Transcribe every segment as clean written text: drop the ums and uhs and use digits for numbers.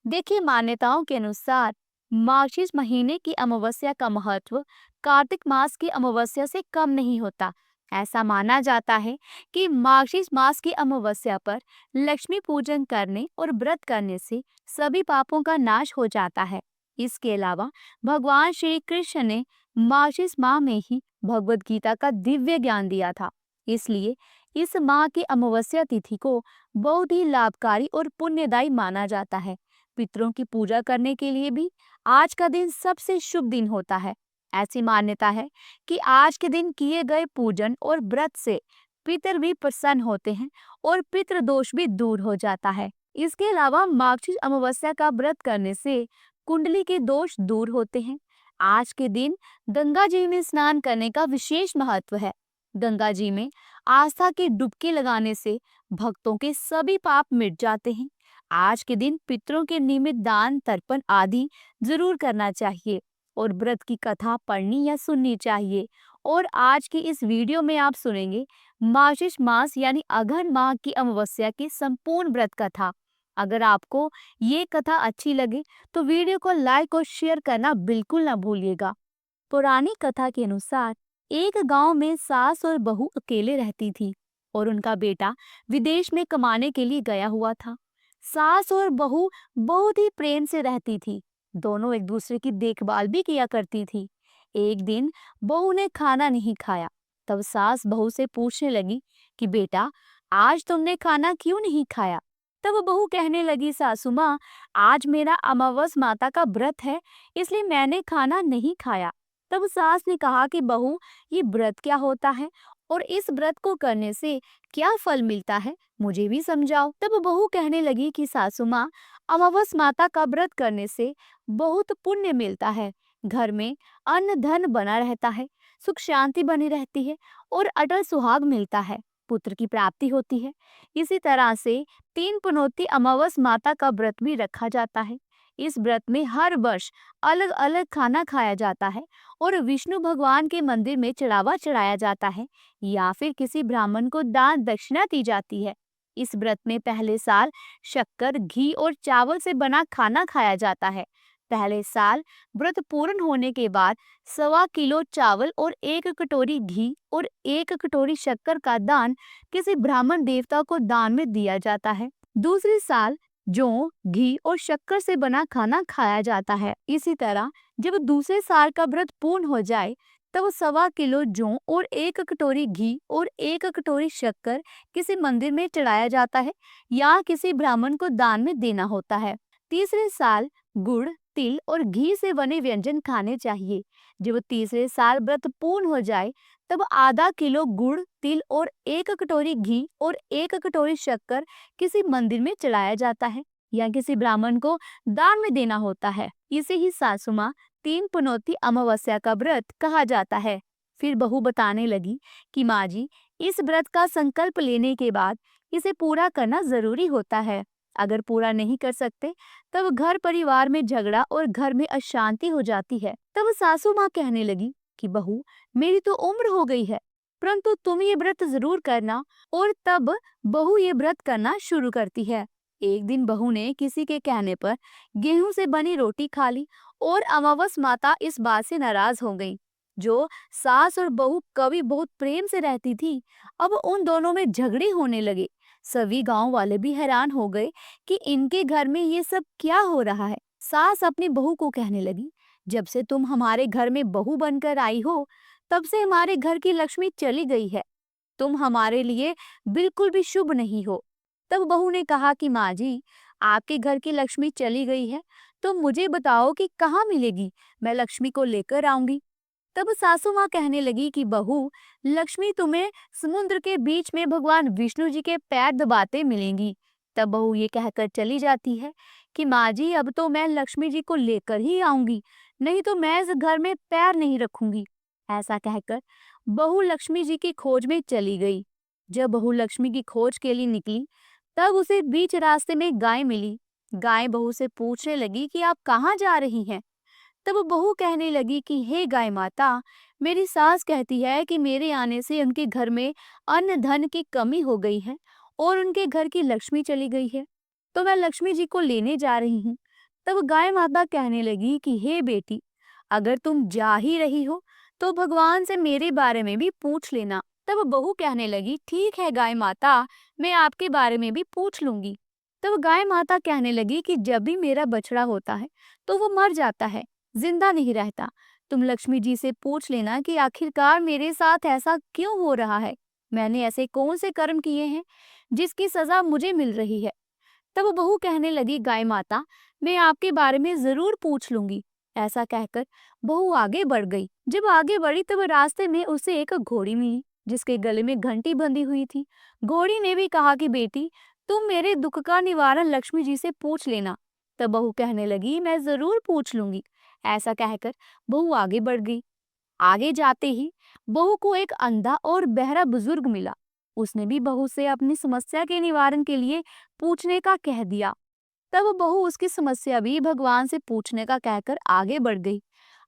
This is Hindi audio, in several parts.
देखिए, मान्यताओं के अनुसार मार्गशीर्ष महीने की अमावस्या का महत्व कार्तिक मास की अमावस्या से कम नहीं होता। ऐसा माना जाता है कि मार्गशीर्ष मास की अमावस्या पर लक्ष्मी पूजन करने और व्रत करने से सभी पापों का नाश हो जाता है। इसके अलावा भगवान श्री कृष्ण ने मार्गशीर्ष माह में ही भगवत गीता का दिव्य ज्ञान दिया था। इसलिए इस माह की अमावस्या तिथि को बहुत ही लाभकारी और पुण्यदायी माना जाता है। पितरों की पूजा करने के लिए भी आज का दिन सबसे शुभ दिन होता है। ऐसी मान्यता है कि आज के दिन किए गए पूजन और व्रत से पितर भी प्रसन्न होते हैं और पितृ दोष भी दूर हो जाता है। इसके अलावा मार्गशीर्ष अमावस्या का व्रत करने से कुंडली के दोष दूर होते हैं। आज के दिन गंगा जी में स्नान करने का विशेष महत्व है। गंगा जी में आस्था की डुबकी लगाने से भक्तों के सभी पाप मिट जाते हैं। आज के दिन पितरों के निमित्त दान तर्पण आदि जरूर करना चाहिए और व्रत की कथा पढ़नी या सुननी चाहिए। और आज की इस वीडियो में आप सुनेंगे मार्गशीर्ष मास यानी अघन माह की अमावस्या की संपूर्ण व्रत कथा। अगर आपको ये कथा अच्छी लगे तो वीडियो को लाइक और शेयर करना बिल्कुल ना भूलिएगा। पुरानी कथा के अनुसार एक गांव में सास और बहू अकेले रहती थी और उनका बेटा विदेश में कमाने के लिए गया हुआ था। सास और बहू बहुत ही प्रेम से रहती थी। दोनों एक दूसरे की देखभाल भी किया करती थी। एक दिन बहू ने खाना नहीं खाया। तब सास बहू से पूछने लगी कि बेटा, आज तुमने खाना क्यों नहीं खाया? तब बहू कहने लगी, सासू माँ, आज मेरा अमावस माता का व्रत है, इसलिए मैंने खाना नहीं खाया। तब सास ने कहा कि बहू, ये व्रत क्या होता है और इस व्रत को करने से क्या फल मिलता है, मुझे भी समझाओ। तब बहू कहने लगी कि सासू माँ, अमावस माता का व्रत करने से बहुत पुण्य मिलता है। घर में अन्न धन बना रहता है, सुख शांति बनी रहती है और अटल सुहाग मिलता है, पुत्र की प्राप्ति होती है। इसी तरह से तीन पुनौती अमावस माता का व्रत भी रखा जाता है। इस व्रत में हर वर्ष अलग अलग खाना खाया जाता है और विष्णु भगवान के मंदिर में चढ़ावा चढ़ाया जाता है या फिर किसी ब्राह्मण को दान दक्षिणा दी जाती है। इस व्रत में पहले साल शक्कर, घी और चावल से बना खाना खाया जाता है। पहले साल व्रत पूर्ण होने के बाद 1.25 किलो चावल और 1 कटोरी घी और 1 कटोरी शक्कर का दान किसी ब्राह्मण देवता को दान में दिया जाता है। दूसरे साल जौ, घी और शक्कर से बना खाना खाया जाता है। इसी तरह जब दूसरे साल का व्रत पूर्ण हो जाए तब 1.25 किलो जौ और 1 कटोरी घी और 1 कटोरी शक्कर किसी मंदिर में चढ़ाया जाता है या किसी ब्राह्मण को दान में देना होता है। तीसरे साल गुड़, तिल और घी से बने व्यंजन खाने चाहिए। जब तीसरे साल व्रत पूर्ण हो जाए तब आधा किलो गुड़, तिल और 1 कटोरी घी और 1 कटोरी शक्कर किसी मंदिर में चढ़ाया जाता है या किसी ब्राह्मण को दान में देना होता है। इसे ही सासू माँ तीन पुनौती अमावस्या का व्रत कहा जाता है। फिर बहू बताने लगी कि माँ जी, इस व्रत का संकल्प लेने के बाद इसे पूरा करना जरूरी होता है। अगर पूरा नहीं कर सकते तब घर परिवार में झगड़ा और घर में अशांति हो जाती है। तब सासू माँ कहने लगी कि बहू, मेरी तो उम्र हो गई है, परंतु तुम ये व्रत जरूर करना। और तब बहू ये व्रत करना शुरू करती है। एक दिन बहू ने किसी के कहने पर गेहूं से बनी रोटी खा ली और अमावस माता इस बात से नाराज हो गई। जो सास और बहू कभी बहुत प्रेम से रहती थी, अब उन दोनों में झगड़े होने लगे। सभी गांव वाले भी हैरान हो गए कि इनके घर में ये सब क्या हो रहा है। सास अपनी बहू को कहने लगी, जब से तुम हमारे घर में बहू बनकर आई हो तब से हमारे घर की लक्ष्मी चली गई है। तुम हमारे लिए बिल्कुल भी शुभ नहीं हो। तब बहू ने कहा कि माँ जी, आपके घर की लक्ष्मी चली गई है तो मुझे बताओ कि कहाँ मिलेगी, मैं लक्ष्मी को लेकर आऊंगी। तब सासू माँ कहने लगी कि बहू, लक्ष्मी तुम्हें समुद्र के बीच में भगवान विष्णु जी के पैर दबाते मिलेंगी। तब बहू ये कहकर चली जाती है कि माँ जी, अब तो मैं लक्ष्मी जी को लेकर ही आऊंगी, नहीं तो मैं इस घर में पैर नहीं रखूंगी। ऐसा कहकर बहू लक्ष्मी जी की खोज में चली गई। जब बहू लक्ष्मी की खोज के लिए निकली तब उसे बीच रास्ते में गाय मिली। गाय बहू से पूछने लगी कि आप कहाँ जा रही हैं? तब बहू कहने लगी कि हे गाय माता, मेरी सास कहती है कि मेरे आने से उनके घर में अन्न धन की कमी हो गई है और उनके घर की लक्ष्मी चली गई है, तो मैं लक्ष्मी जी को लेने जा रही हूँ। तब गाय माता कहने लगी कि हे बेटी, अगर तुम जा ही रही हो तो भगवान से मेरे बारे में भी पूछ लेना। तब बहू कहने लगी, ठीक है गाय माता, मैं आपके बारे में भी पूछ लूंगी। तब गाय माता कहने लगी कि जब भी मेरा बछड़ा होता है तो वो मर जाता है, जिंदा नहीं रहता। तुम लक्ष्मी जी से पूछ लेना कि आखिरकार मेरे साथ ऐसा क्यों हो रहा है, मैंने ऐसे कौन से कर्म किए हैं जिसकी सजा मुझे मिल रही है। तब बहू कहने लगी, गाय माता, मैं आपके बारे में जरूर पूछ लूंगी। ऐसा कहकर बहू आगे बढ़ गई। जब आगे बढ़ी तब रास्ते में उसे एक घोड़ी मिली जिसके गले में घंटी बंधी हुई थी। घोड़ी ने भी कहा कि बेटी, तुम मेरे दुख का निवारण लक्ष्मी जी से पूछ लेना। तब बहू कहने लगी, मैं जरूर पूछ लूंगी। ऐसा कहकर बहू आगे बढ़ गई। आगे जाते ही बहू को एक अंधा और बहरा बुजुर्ग मिला। उसने भी बहू से अपनी समस्या के निवारण के लिए पूछने का कह दिया। तब बहू उसकी समस्या भी भगवान से पूछने का कहकर आगे बढ़ गई।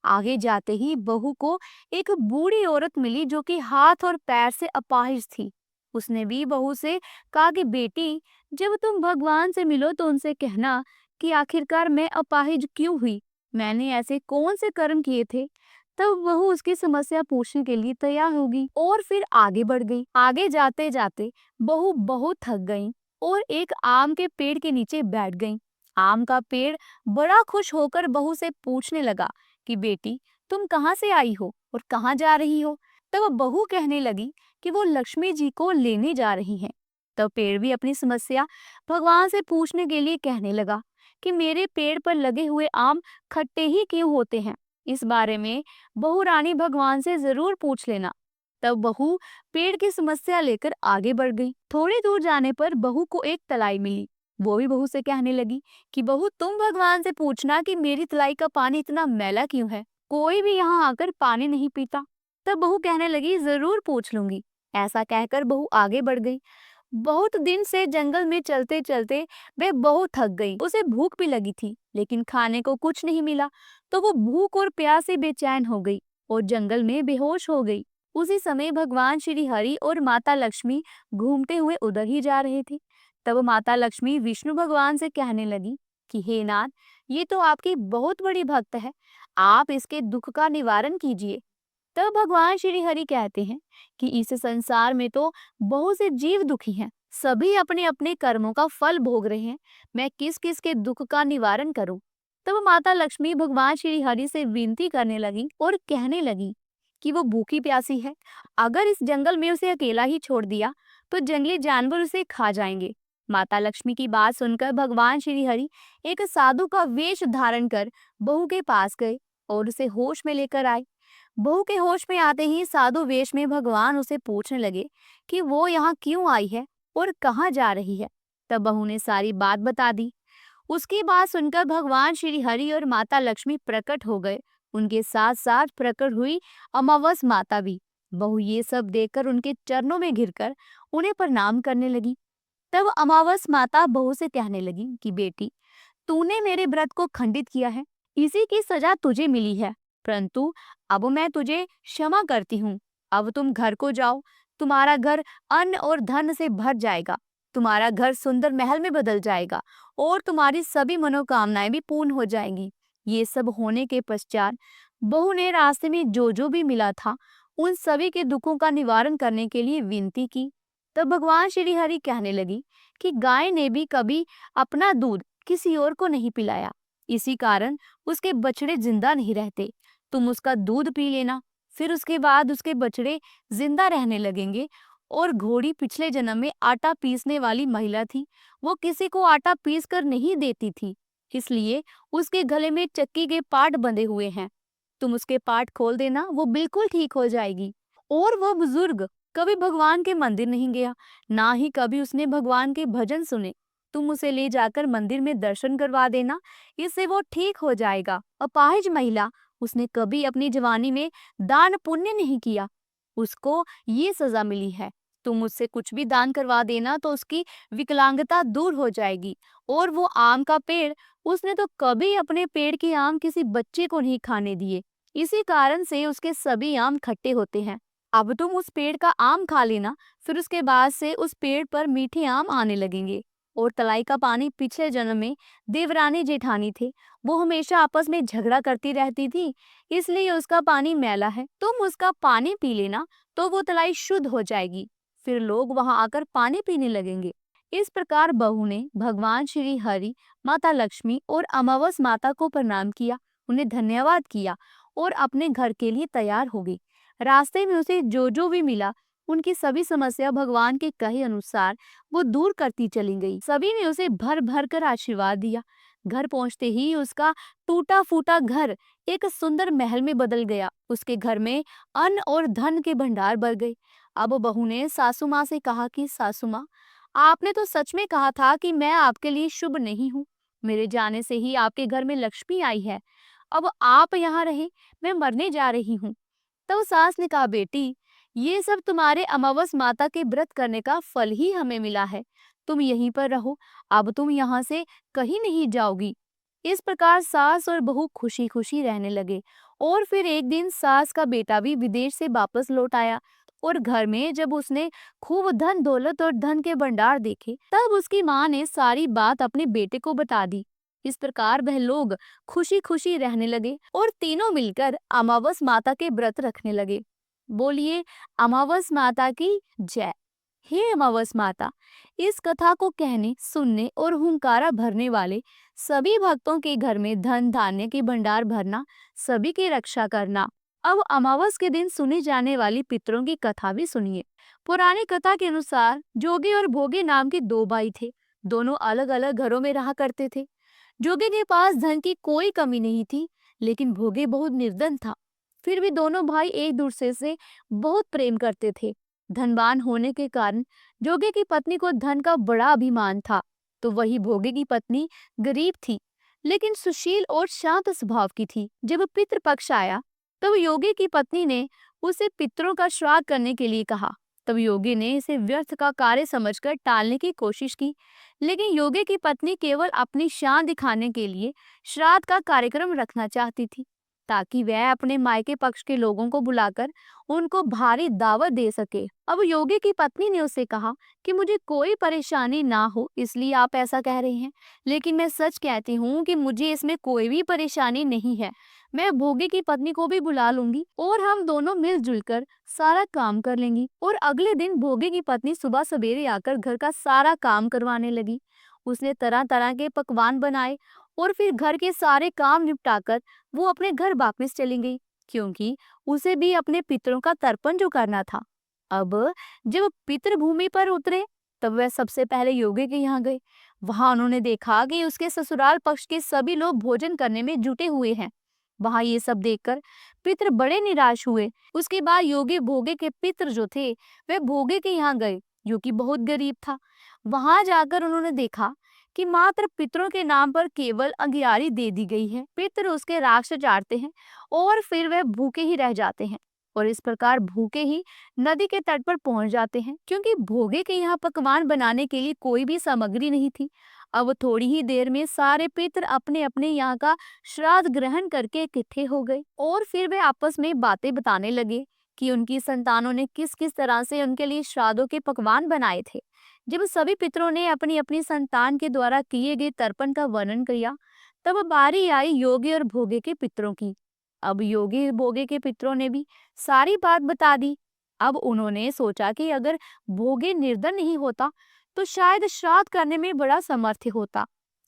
आगे जाते ही बहू को एक बूढ़ी औरत मिली जो कि हाथ और पैर से अपाहिज थी। उसने भी बहू से कहा कि बेटी, जब तुम भगवान से मिलो तो उनसे कहना कि आखिरकार मैं अपाहिज क्यों हुई, मैंने ऐसे कौन से कर्म किए थे। तब बहू उसकी समस्या पूछने के लिए तैयार होगी और फिर आगे बढ़ गई। आगे जाते जाते बहू बहुत थक गई और एक आम के पेड़ के नीचे बैठ गई। आम का पेड़ बड़ा खुश होकर बहू से पूछने लगा कि बेटी, तुम कहाँ से आई हो और कहाँ जा रही हो। तब बहू कहने लगी कि वो लक्ष्मी जी को लेने जा रही हैं। तब पेड़ भी अपनी समस्या भगवान से पूछने के लिए कहने लगा कि मेरे पेड़ पर लगे हुए आम खट्टे ही क्यों होते हैं, इस बारे में बहू रानी भगवान से जरूर पूछ लेना। तब बहू पेड़ की समस्या लेकर आगे बढ़ गई। थोड़ी दूर जाने पर बहू को एक तलाई मिली। वो भी बहू से कहने लगी कि बहू, तुम भगवान से पूछना कि मेरी तलाई का पानी इतना मैला क्यों है, कोई भी यहाँ आकर पानी नहीं पीता। तब बहू कहने लगी, जरूर पूछ लूंगी। ऐसा कहकर बहू आगे बढ़ गई। बहुत दिन से जंगल में चलते चलते वह बहुत थक गई। उसे भूख भी लगी थी लेकिन खाने को कुछ नहीं मिला, तो वो भूख और प्यास से बेचैन हो गई और जंगल में बेहोश हो गई। उसी समय भगवान श्री हरि और माता लक्ष्मी घूमते हुए उधर ही जा रहे थे। तब माता लक्ष्मी विष्णु भगवान से कहने लगी कि हे नाथ, ये तो आपकी बहुत बड़ी भक्त है, आप इसके दुख का निवारण कीजिए। तब भगवान श्री हरि कहते हैं कि इस संसार में तो बहुत से जीव दुखी हैं, सभी अपने अपने कर्मों का फल भोग रहे हैं, मैं किस किस के दुख का निवारण करूं। तब माता लक्ष्मी भगवान श्री हरि से विनती करने लगी और कहने लगी कि वो भूखी प्यासी है, अगर इस जंगल में उसे अकेला ही छोड़ दिया तो जंगली जानवर उसे खा जाएंगे। माता लक्ष्मी की बात सुनकर भगवान श्री हरि एक साधु का वेश धारण कर बहू के पास गए और उसे होश में लेकर आए। बहू के होश में आते ही साधु वेश में भगवान उसे पूछने लगे कि वो यहाँ क्यों आई है और कहाँ जा रही है। तब बहू ने सारी बात बता दी। उसकी बात सुनकर भगवान श्री हरि और माता लक्ष्मी प्रकट हो गए। उनके साथ साथ प्रकट हुई अमावस माता भी। बहू ये सब देखकर उनके चरणों में घिरकर उन्हें प्रणाम करने लगी। तब अमावस माता बहू से कहने लगी कि बेटी, तूने मेरे व्रत को खंडित किया है, इसी की सजा तुझे मिली है, परंतु अब मैं तुझे क्षमा करती हूँ। अब तुम घर को जाओ, तुम्हारा घर अन्न और धन से भर जाएगा, तुम्हारा घर सुंदर महल में बदल जाएगा और तुम्हारी सभी मनोकामनाएं भी पूर्ण हो जाएंगी। ये सब होने के पश्चात बहू ने रास्ते में जो जो भी मिला था उन सभी के दुखों का निवारण करने के लिए विनती की। तब भगवान श्री हरि कहने लगी कि गाय ने भी कभी अपना दूध किसी और को नहीं पिलाया, इसी कारण उसके बछड़े जिंदा नहीं रहते। तुम उसका दूध पी लेना, फिर उसके बाद उसके बछड़े जिंदा रहने लगेंगे। और घोड़ी पिछले जन्म में आटा पीसने वाली महिला थी, वो किसी को आटा पीस कर नहीं देती थी, इसलिए उसके गले में चक्की के पाट बंधे हुए हैं। तुम उसके पाट खोल देना, वो बिल्कुल ठीक हो जाएगी। और वह बुजुर्ग कभी भगवान के मंदिर नहीं गया, ना ही कभी उसने भगवान के भजन सुने। तुम उसे ले जाकर मंदिर में दर्शन करवा देना, इससे वो ठीक हो जाएगा। अपाहिज महिला, उसने कभी अपनी जवानी में दान पुण्य नहीं किया, उसको ये सजा मिली है। तुम उससे कुछ भी दान करवा देना तो उसकी विकलांगता दूर हो जाएगी। और वो आम का पेड़, उसने तो कभी अपने पेड़ के आम किसी बच्चे को नहीं खाने दिए, इसी कारण से उसके सभी आम खट्टे होते हैं। अब तुम उस पेड़ का आम खा लेना, फिर उसके बाद से उस पेड़ पर मीठे आम आने लगेंगे। और तलाई का पानी पिछले जन्म में देवरानी जेठानी थे, वो हमेशा आपस में झगड़ा करती रहती थी, इसलिए उसका पानी मैला है। तुम उसका पानी पी लेना तो वो तलाई शुद्ध हो जाएगी, फिर लोग वहां आकर पानी पीने लगेंगे। इस प्रकार बहू ने भगवान श्री हरि, माता लक्ष्मी और अमावस माता को प्रणाम किया, उन्हें धन्यवाद किया और अपने घर के लिए तैयार हो गई। रास्ते में उसे जो जो भी मिला, उनकी सभी समस्या भगवान के कहे अनुसार वो दूर करती चली गई। सभी ने उसे भर भर कर आशीर्वाद दिया। घर पहुंचते ही उसका टूटा फूटा घर एक सुंदर महल में बदल गया। उसके घर में अन्न और धन के भंडार भर गए। अब बहू ने सासू माँ से कहा कि सासू माँ, आपने तो सच में कहा था कि मैं आपके लिए शुभ नहीं हूँ। मेरे जाने से ही आपके घर में लक्ष्मी आई है। अब आप यहाँ रहे, मैं मरने जा रही हूँ। तब सास ने कहा, बेटी, ये सब तुम्हारे अमावस माता के व्रत करने का फल ही हमें मिला है। तुम यहीं पर रहो, अब तुम यहाँ से कहीं नहीं जाओगी। इस प्रकार सास और बहू खुशी खुशी रहने लगे। और फिर एक दिन सास का बेटा भी विदेश से वापस लौट आया और घर में जब उसने खूब धन दौलत और धन के भंडार देखे, तब उसकी माँ ने सारी बात अपने बेटे को बता दी। इस प्रकार वह लोग खुशी खुशी रहने लगे और तीनों मिलकर अमावस माता के व्रत रखने लगे। बोलिए अमावस माता की जय। हे अमावस माता, इस कथा को कहने, सुनने और हुंकारा भरने वाले सभी भक्तों के घर में धन धान्य के भंडार भरना, सभी की रक्षा करना। अब अमावस के दिन सुनी जाने वाली पितरों की कथा भी सुनिए। पुरानी कथा के अनुसार जोगी और भोगे नाम के दो भाई थे। दोनों अलग अलग घरों में रहा करते थे। जोगी के पास धन की कोई कमी नहीं थी, लेकिन भोगे बहुत निर्धन था। फिर भी दोनों भाई एक दूसरे से बहुत प्रेम करते थे। धनवान होने के कारण जोगे की पत्नी को धन का बड़ा अभिमान था, तो वही भोगे की पत्नी गरीब थी, लेकिन सुशील और शांत स्वभाव की थी। जब पितृपक्ष आया, तब योगी की पत्नी ने उसे पितरों का श्राद्ध करने के लिए कहा। तब योगी ने इसे व्यर्थ का कार्य समझकर टालने की कोशिश की, लेकिन योगी की पत्नी केवल अपनी शान दिखाने के लिए श्राद्ध का कार्यक्रम रखना चाहती थी, ताकि वह अपने मायके पक्ष के लोगों को बुलाकर उनको भारी दावत दे सके। अब योगी की पत्नी ने उसे कहा कि मुझे कोई परेशानी ना हो इसलिए आप ऐसा कह रहे हैं, लेकिन मैं सच कहती हूँ कि मुझे इसमें कोई भी परेशानी नहीं है। मैं भोगी की पत्नी को भी बुला लूंगी और हम दोनों मिलजुल कर सारा काम कर लेंगी। और अगले दिन भोगी की पत्नी सुबह सवेरे आकर घर का सारा काम करवाने लगी। उसने तरह तरह के पकवान बनाए और फिर घर के सारे काम निपटाकर वो अपने घर वापस चली गई, क्योंकि उसे भी अपने पितरों का तर्पण जो करना था। अब जब पितृभूमि पर उतरे, तब वह सबसे पहले योगी के यहाँ गए। वहां उन्होंने देखा कि उसके ससुराल पक्ष के सभी लोग भोजन करने में जुटे हुए हैं। वहां ये सब देखकर पितर बड़े निराश हुए। उसके बाद योगी भोगे के पितर जो थे, वह भोगे के यहाँ गए, जो कि बहुत गरीब था। वहां जाकर उन्होंने देखा कि मात्र पितरों के नाम पर केवल अगियारी दे दी गई है। पितर उसके राख चाटते हैं और फिर वह भूखे ही रह जाते हैं, और इस प्रकार भूखे ही नदी के तट पर पहुंच जाते हैं, क्योंकि भोगे के यहाँ पकवान बनाने के लिए कोई भी सामग्री नहीं थी। अब थोड़ी ही देर में सारे पितर अपने अपने यहाँ का श्राद्ध ग्रहण करके इकट्ठे हो गए और फिर वे आपस में बातें बताने लगे कि उनकी संतानों ने किस किस तरह से उनके लिए श्राद्धों के पकवान बनाए थे। जब सभी पितरों ने अपनी अपनी संतान के द्वारा किए गए तर्पण का वर्णन किया, तब बारी आई योगी और भोगे के पितरों की। अब योगी भोगे के पितरों ने भी सारी बात बता दी। अब उन्होंने सोचा कि अगर भोगे निर्धन नहीं होता तो शायद श्राद्ध करने में बड़ा समर्थ होता,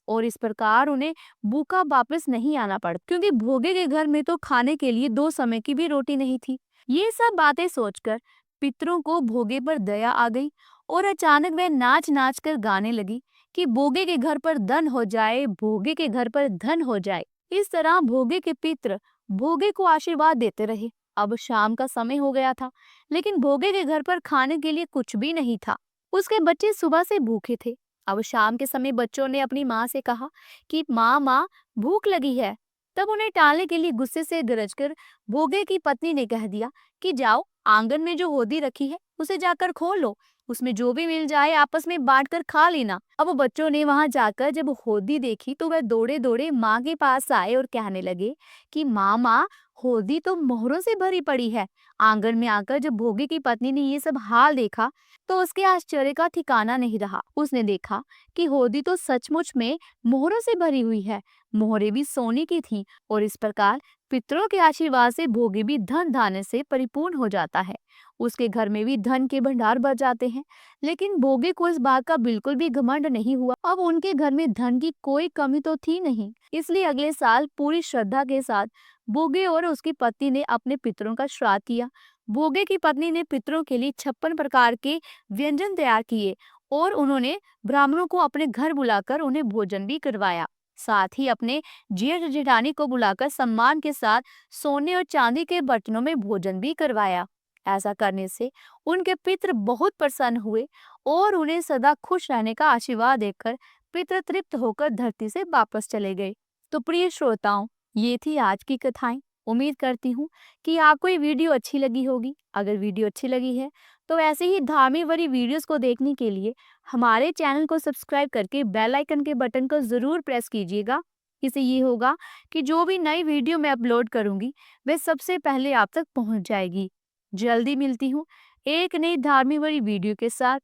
और इस प्रकार उन्हें भूखा वापस नहीं आना पड़ता, क्योंकि भोगे के घर में तो खाने के लिए 2 समय की भी रोटी नहीं थी। ये सब बातें सोचकर पितरों को भोगे पर दया आ गई और अचानक वह नाच नाच कर गाने लगी कि भोगे के घर पर धन हो जाए, भोगे के घर पर धन हो जाए। इस तरह भोगे के पितर भोगे को आशीर्वाद देते रहे। अब शाम का समय हो गया था, लेकिन भोगे के घर पर खाने के लिए कुछ भी नहीं था। उसके बच्चे सुबह से भूखे थे। अब शाम के समय बच्चों ने अपनी माँ से कहा कि माँ भूख लगी है। तब उन्हें टालने के लिए गुस्से से गरजकर भोगे की पत्नी ने कह दिया कि जाओ, आंगन में जो होदी रखी है उसे जाकर खोल लो, उसमें जो भी मिल जाए आपस में बांट कर खा लेना। अब बच्चों ने वहां जाकर जब होदी देखी तो वह दौड़े दौड़े माँ के पास आए और कहने लगे कि माँ, होदी तो मोहरों से भरी पड़ी है। आंगन में आकर जब भोगे की पत्नी ने ये सब हाल देखा तो उसके आश्चर्य का ठिकाना नहीं रहा। उसने देखा कि होदी तो सचमुच में मोहरों से भरी हुई है। मोहरें भी सोने की थीं और इस प्रकार पितरों के आशीर्वाद से भोगे भी धन धान्य से परिपूर्ण हो जाता है। उसके घर में भी धन के भंडार भर जाते हैं। लेकिन भोगे को इस बात का बिल्कुल भी घमंड नहीं हुआ। अब उनके घर में धन की कोई कमी तो थी नहीं, इसलिए अगले साल पूरी श्रद्धा के साथ बोगे और उसकी पत्नी ने अपने पितरों का श्राद्ध किया। बोगे की पत्नी ने पितरों के लिए 56 प्रकार के व्यंजन तैयार किए और उन्होंने ब्राह्मणों को अपने घर बुलाकर उन्हें भोजन भी करवाया। साथ ही अपने जेठ जेठानी को बुलाकर सम्मान के साथ सोने और चांदी के बर्तनों में भोजन भी करवाया। ऐसा करने से उनके पितृ बहुत प्रसन्न हुए और उन्हें सदा खुश रहने का आशीर्वाद देकर पितृ तृप्त होकर धरती से वापस चले गए। तो प्रिय श्रोताओं, ये थी आज की कथाएं। उम्मीद करती हूँ कि आपको ये वीडियो अच्छी लगी होगी। अगर वीडियो अच्छी लगी है तो ऐसे ही धार्मिक भरी वीडियोस को देखने के लिए हमारे चैनल को सब्सक्राइब करके बेल आइकन के बटन को जरूर प्रेस कीजिएगा। इससे ये होगा कि जो भी नई वीडियो मैं अपलोड करूंगी वह सबसे पहले आप तक पहुंच जाएगी। जल्दी मिलती हूँ एक नई धार्मिक भरी वीडियो के साथ।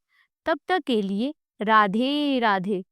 तब तक के लिए राधे राधे।